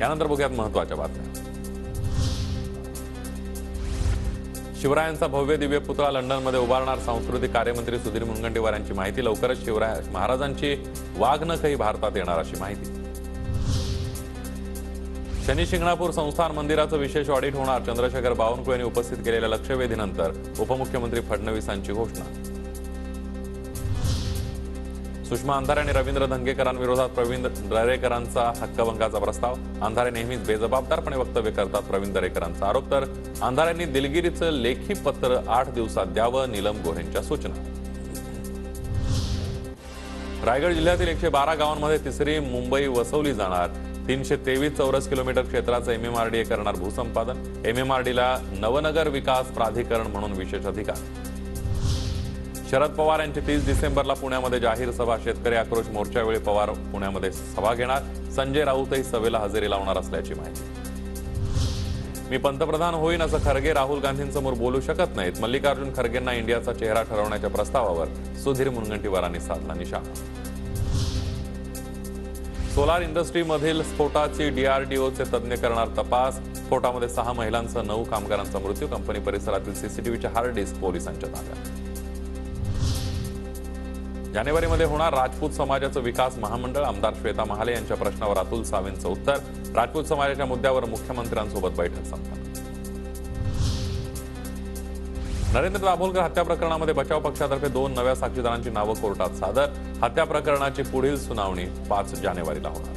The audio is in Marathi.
यानंतर बघूयात महत्त्वाच्या बातम्या। शिवरायांचा भव्य दिव्य पुतळा लंडनमध्ये उभारणार सांस्कृतिक कार्यमंत्री सुधीर मुनगंटीवार यांची माहिती। लवकरच शिवराय महाराजांची वाघनखही भारतात येणार अशी माहिती। शनी शिंगणापूर संस्थान मंदिराचं विशेष ऑडिट होणार। चंद्रशेखर बावनकुळे यांनी उपस्थित केलेल्या लक्षवेधीनंतर उपमुख्यमंत्री फडणवीसांची घोषणा। सुषमा अंधारे आणि रवींद्र धंगेकरांविरोधात प्रवीण दरेकरांचा हक्कभंगाचा प्रस्ताव। अंधारे नेहमीच बेजबाबदारपणे वक्तव्य करतात, प्रवीण दरेकरांचा आरोप। तर अंधारेंनी दिलगिरीचं लेखी पत्र 8 दिवसात द्यावं, नीलम गोऱ्हेंच्या सूचना। रायगड जिल्ह्यातील 112 गावांमध्ये तिसरी मुंबई वसवली जाणार। 323 चौरस किलोमीटर क्षेत्राचं MMRDA करणार भूसंपादन। MMRDला नवनगर विकास प्राधिकरण म्हणून विशेष अधिकार। शरद पवार यांची 30 डिसेंबरला पुण्यामध्ये जाहीर सभा। शेतकरी आक्रोश मोर्चावेळी पवार पुण्यामध्ये सभा घेणार। संजय राऊतही सभेला हजेरी लावणार असल्याची माहिती। मी पंतप्रधान होईन असं खरगे राहुल गांधींसमोर बोलू शकत नाहीत। मल्लिकार्जुन खरगेंना इंडियाचा चेहरा ठरवण्याच्या प्रस्तावावर सुधीर मुनगंटीवारांनी साधला निशाणा। सोलार इंडस्ट्रीमधील स्फोटाची DRDOचे तज्ज्ञ करणार तपास। स्फोटामध्ये 6 महिलांसह 9 कामगारांचा मृत्यू। कंपनी परिसरातील CCTVचे हार्ड डिस्क पोलिसांच्या ताब्यात। जानेवारीमध्ये होणार राजपूत समाजाचं विकास महामंडळ। आमदार श्वेता महाले यांच्या प्रश्नावर अतुल सावेंचं उत्तर। राजपूत समाजाच्या मुद्द्यावर मुख्यमंत्र्यांसोबत बैठक संपन्न। नरेंद्र दाभोलकर हत्या प्रकरणामध्ये बचाव पक्षातर्फे 2 नव्या साक्षीदारांची नावं कोर्टात सादर। हत्या प्रकरणाची पुढील सुनावणी 5 जानेवारीला होणार।